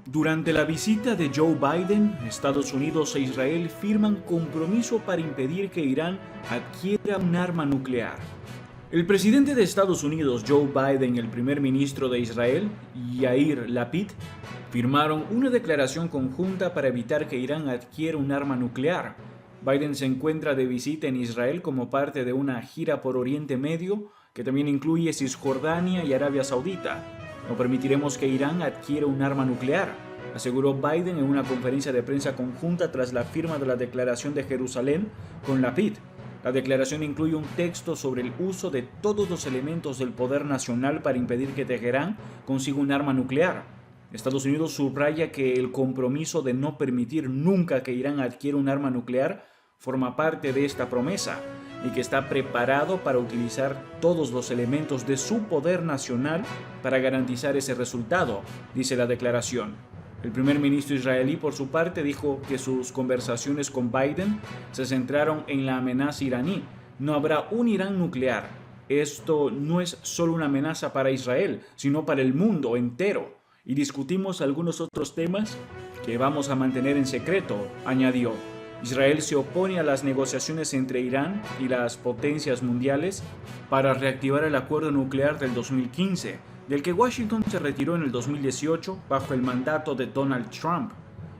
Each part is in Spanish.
Durante la visita de Joe Biden, Estados Unidos e Israel firman compromiso para impedir que Irán adquiera un arma nuclear. El presidente de Estados Unidos, Joe Biden, y el primer ministro de Israel, Yair Lapid, firmaron una declaración conjunta para evitar que Irán adquiera un arma nuclear. Biden se encuentra de visita en Israel como parte de una gira por Oriente Medio que también incluye Cisjordania y Arabia Saudita. No permitiremos que Irán adquiera un arma nuclear, aseguró Biden en una conferencia de prensa conjunta tras la firma de la Declaración de Jerusalén con Lapid. La declaración incluye un texto sobre el uso de todos los elementos del poder nacional para impedir que Teherán consiga un arma nuclear. Estados Unidos subraya que el compromiso de no permitir nunca que Irán adquiera un arma nuclear forma parte de esta promesa y que está preparado para utilizar todos los elementos de su poder nacional para garantizar ese resultado, dice la declaración. El primer ministro israelí, por su parte, dijo que sus conversaciones con Biden se centraron en la amenaza iraní. No habrá un Irán nuclear. Esto no es solo una amenaza para Israel, sino para el mundo entero. Y discutimos algunos otros temas que vamos a mantener en secreto, añadió. Israel se opone a las negociaciones entre Irán y las potencias mundiales para reactivar el acuerdo nuclear del 2015, del que Washington se retiró en el 2018 bajo el mandato de Donald Trump.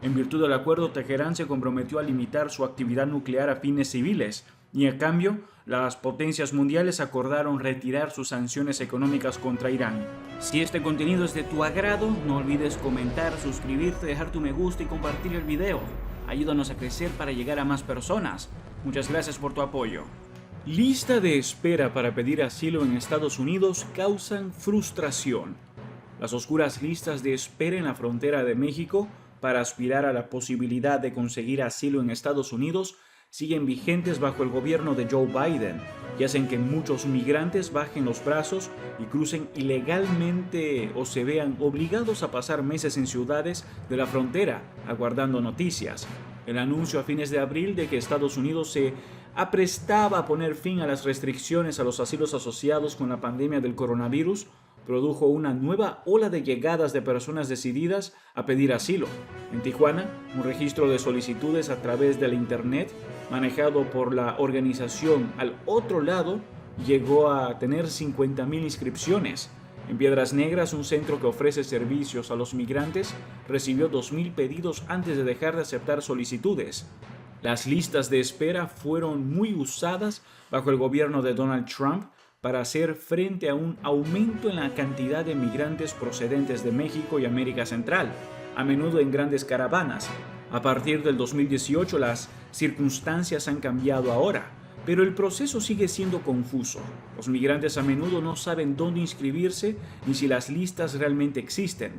En virtud del acuerdo, Teherán se comprometió a limitar su actividad nuclear a fines civiles y, a cambio, las potencias mundiales acordaron retirar sus sanciones económicas contra Irán. Si este contenido es de tu agrado, no olvides comentar, suscribirte, dejar tu me gusta y compartir el video. Ayúdanos a crecer para llegar a más personas. Muchas gracias por tu apoyo. Lista de espera para pedir asilo en Estados Unidos causan frustración. Las oscuras listas de espera en la frontera de México para aspirar a la posibilidad de conseguir asilo en Estados Unidos siguen vigentes bajo el gobierno de Joe Biden y hacen que muchos migrantes bajen los brazos y crucen ilegalmente o se vean obligados a pasar meses en ciudades de la frontera aguardando noticias. El anuncio a fines de abril de que Estados Unidos se aprestaba a poner fin a las restricciones a los asilos asociados con la pandemia del coronavirus produjo una nueva ola de llegadas de personas decididas a pedir asilo. En Tijuana, un registro de solicitudes a través de la internet, manejado por la organización Al Otro Lado, llegó a tener 50,000 inscripciones. En Piedras Negras, un centro que ofrece servicios a los migrantes, recibió 2,000 pedidos antes de dejar de aceptar solicitudes. Las listas de espera fueron muy usadas bajo el gobierno de Donald Trump para hacer frente a un aumento en la cantidad de migrantes procedentes de México y América Central, a menudo en grandes caravanas. A partir del 2018 las circunstancias han cambiado ahora, pero el proceso sigue siendo confuso. Los migrantes a menudo no saben dónde inscribirse ni si las listas realmente existen.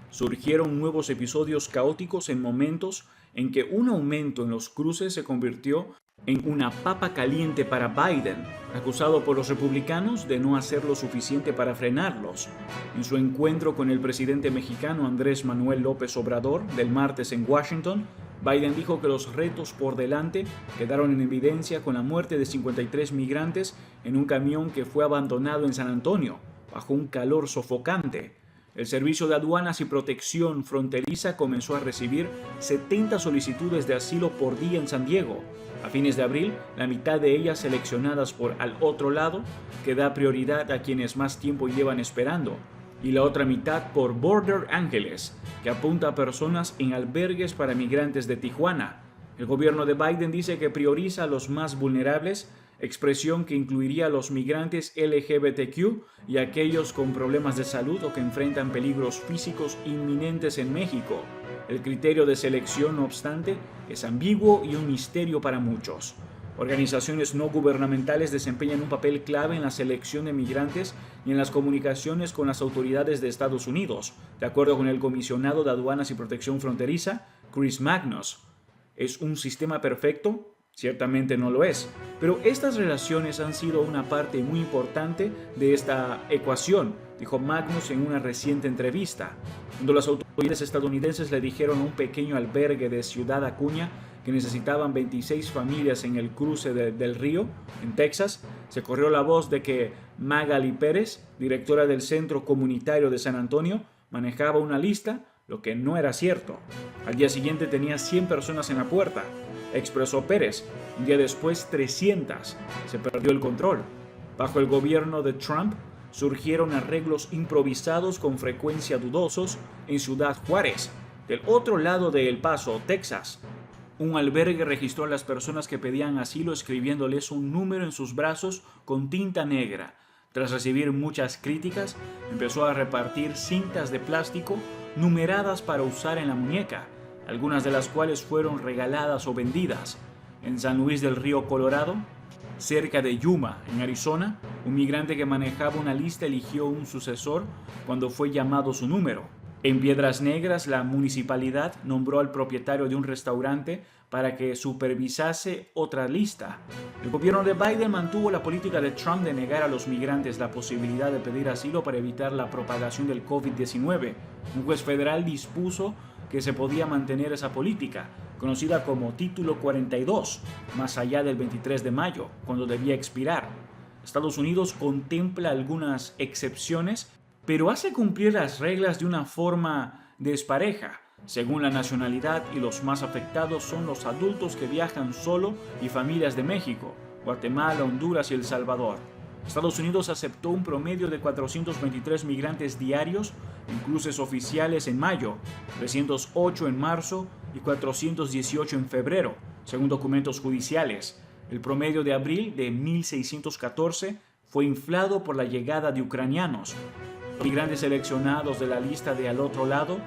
Surgieron nuevos episodios caóticos en momentos en que un aumento en los cruces se convirtió en una papa caliente para Biden, acusado por los republicanos de no hacer lo suficiente para frenarlos. En su encuentro con el presidente mexicano Andrés Manuel López Obrador del martes en Washington, Biden dijo que los retos por delante quedaron en evidencia con la muerte de 53 migrantes en un camión que fue abandonado en San Antonio, bajo un calor sofocante. El Servicio de Aduanas y Protección Fronteriza comenzó a recibir 70 solicitudes de asilo por día en San Diego. A fines de abril, la mitad de ellas seleccionadas por Al Otro Lado, que da prioridad a quienes más tiempo llevan esperando, y la otra mitad por Border Ángeles, que apunta a personas en albergues para migrantes de Tijuana. El gobierno de Biden dice que prioriza a los más vulnerables, expresión que incluiría a los migrantes LGBTQ y a aquellos con problemas de salud o que enfrentan peligros físicos inminentes en México. El criterio de selección, no obstante, es ambiguo y un misterio para muchos. Organizaciones no gubernamentales desempeñan un papel clave en la selección de migrantes y en las comunicaciones con las autoridades de Estados Unidos, de acuerdo con el comisionado de Aduanas y Protección Fronteriza, Chris Magnus. ¿Es un sistema perfecto? Ciertamente no lo es, pero estas relaciones han sido una parte muy importante de esta ecuación, dijo Magnus en una reciente entrevista. Cuando las autoridades estadounidenses le dijeron a un pequeño albergue de Ciudad Acuña que necesitaban 26 familias en el cruce del río, en Texas, se corrió la voz de que Magali Pérez, directora del Centro Comunitario de San Antonio, manejaba una lista, lo que no era cierto. Al día siguiente tenía 100 personas en la puerta, expresó Pérez. Un día después 300. Se perdió el control. Bajo el gobierno de Trump surgieron arreglos improvisados con frecuencia dudosos en Ciudad Juárez, del otro lado de El Paso, Texas. Un albergue registró a las personas que pedían asilo escribiéndoles un número en sus brazos con tinta negra. Tras recibir muchas críticas, empezó a repartir cintas de plástico numeradas para usar en la muñeca, algunas de las cuales fueron regaladas o vendidas. En San Luis del Río, Colorado, cerca de Yuma, en Arizona, un migrante que manejaba una lista eligió un sucesor cuando fue llamado su número. En Piedras Negras, la municipalidad nombró al propietario de un restaurante para que supervisase otra lista. El gobierno de Biden mantuvo la política de Trump de negar a los migrantes la posibilidad de pedir asilo para evitar la propagación del COVID-19. Un juez federal dispuso que se podía mantener esa política, conocida como Título 42, más allá del 23 de mayo, cuando debía expirar. Estados Unidos contempla algunas excepciones, pero hace cumplir las reglas de una forma despareja, según la nacionalidad, y los más afectados son los adultos que viajan solo y familias de México, Guatemala, Honduras y El Salvador. Estados Unidos aceptó un promedio de 423 migrantes diarios en cruces oficiales en mayo, 308 en marzo y 418 en febrero, según documentos judiciales. El promedio de abril de 1.614 fue inflado por la llegada de ucranianos. Los migrantes seleccionados de la lista de Al Otro Lado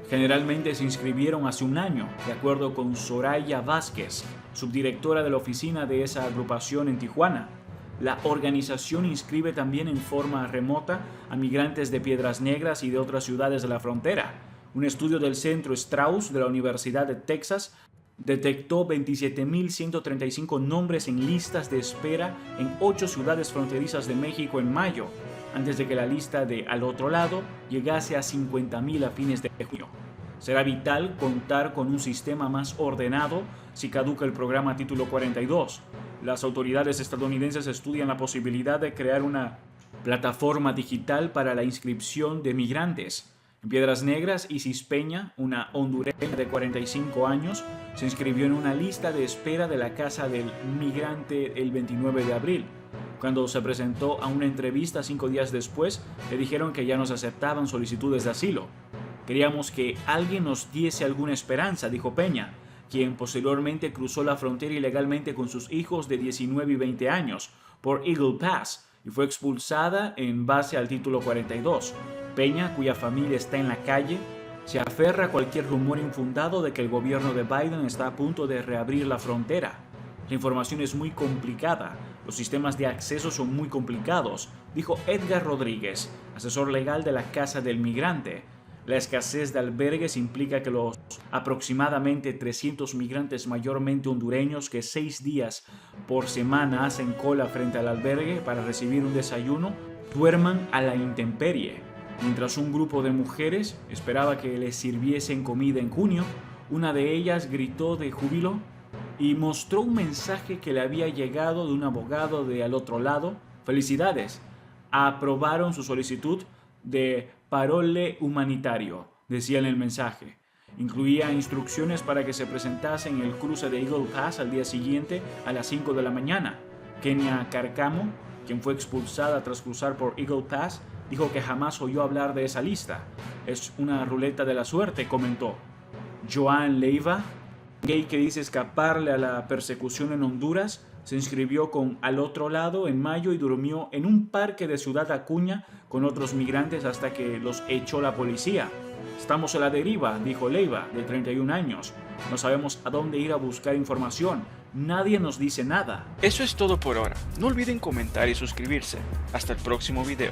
generalmente se inscribieron hace un año, de acuerdo con Soraya Vázquez, subdirectora de la oficina de esa agrupación en Tijuana. La organización inscribe también en forma remota a migrantes de Piedras Negras y de otras ciudades de la frontera. Un estudio del Centro Strauss de la Universidad de Texas detectó 27.135 nombres en listas de espera en 8 ciudades fronterizas de México en mayo, antes de que la lista de Al Otro Lado llegase a 50.000 a fines de junio. Será vital contar con un sistema más ordenado si caduca el programa Título 42. Las autoridades estadounidenses estudian la posibilidad de crear una plataforma digital para la inscripción de migrantes. En Piedras Negras, Isis Peña, una hondureña de 45 años, se inscribió en una lista de espera de la Casa del Migrante el 29 de abril. Cuando se presentó a una entrevista 5 días después, le dijeron que ya no se aceptaban solicitudes de asilo. Queríamos que alguien nos diese alguna esperanza, dijo Peña, quien posteriormente cruzó la frontera ilegalmente con sus hijos de 19 y 20 años por Eagle Pass y fue expulsada en base al Título 42. Peña, cuya familia está en la calle, se aferra a cualquier rumor infundado de que el gobierno de Biden está a punto de reabrir la frontera. La información es muy complicada, los sistemas de acceso son muy complicados, dijo Edgar Rodríguez, asesor legal de la Casa del Migrante. La escasez de albergues implica que los aproximadamente 300 migrantes mayormente hondureños que 6 días por semana hacen cola frente al albergue para recibir un desayuno duerman a la intemperie. Mientras un grupo de mujeres esperaba que les sirviesen comida en junio, una de ellas gritó de júbilo y mostró un mensaje que le había llegado de un abogado de Al Otro Lado. Felicidades, aprobaron su solicitud de parole humanitario, decía en el mensaje. Incluía instrucciones para que se presentasen en el cruce de Eagle Pass al día siguiente a las 5 de la mañana. Kenia Carcamo, quien fue expulsada tras cruzar por Eagle Pass, dijo que jamás oyó hablar de esa lista. Es una ruleta de la suerte, comentó. Joan Leiva, gay que dice escaparle a la persecución en Honduras, se inscribió con Al Otro Lado en mayo y durmió en un parque de Ciudad Acuña con otros migrantes hasta que los echó la policía. Estamos a la deriva, dijo Leiva, de 31 años. No sabemos a dónde ir a buscar información. Nadie nos dice nada. Eso es todo por ahora. No olviden comentar y suscribirse. Hasta el próximo video.